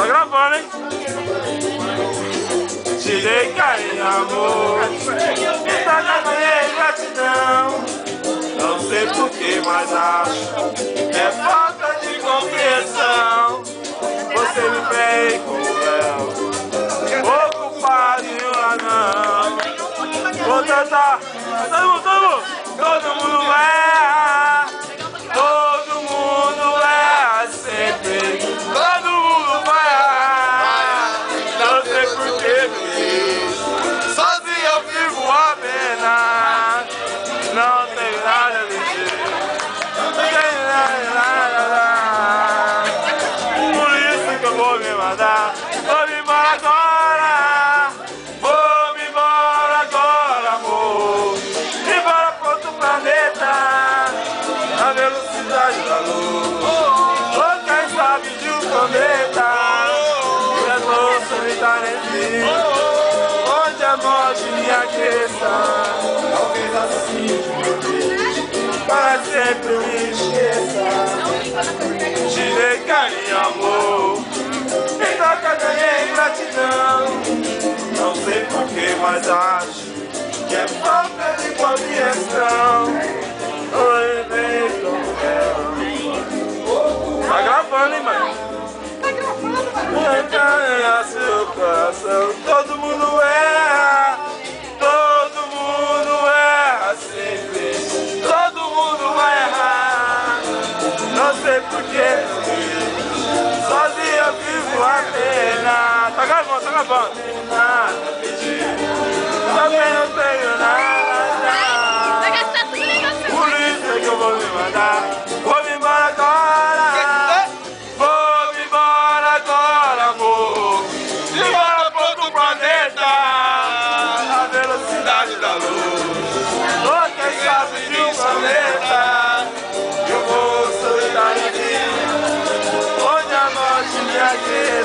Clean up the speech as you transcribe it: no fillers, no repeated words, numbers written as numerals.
gravando, hein? Te dei carinho, amor, e ganhei gratidão. Não sei porquê, mas acho é falta de compreensão. Você me vem com o véu, ocupado em um anão. Vou tentar, todo mundo erra, todo mundo erra sempre, todo mundo vai errar. Não sei porquê, sozinho eu vivo a pena, não tenho nada a dizer, não tenho nada. Por isso que eu vou me mandar, vou me embora agora, vou me embora agora, amor, embora pra outro planeta, na velocidade da luz, ou quem sabe de um cometa, que é tão solitário em mim, onde a morte me aqueça, talvez assim para sempre me esqueça. Te dei carinho, amor, em troca ganhei gratidão. Não sei porquê, mas acho que é falta de compreensão. Oi, vem com ela. Tá gravando, hein, mãe? Tá gravando, Ganha seu coração. Todo mundo erra, todo mundo erra sempre, todo mundo vai errar. Não sei porquê, sozinho eu vivo a pena. Tá gravando, tá gravando. Nada a pedir, também não tenho nada. vai gastar tudo em você. Por isso é que eu vou me mandar, vou me embora agora, vou me embora agora, amor, embora pra outro planeta, a velocidade da luz, ou quem sabe de um planeta, eu vou solidário aqui, onde a morte me aquece.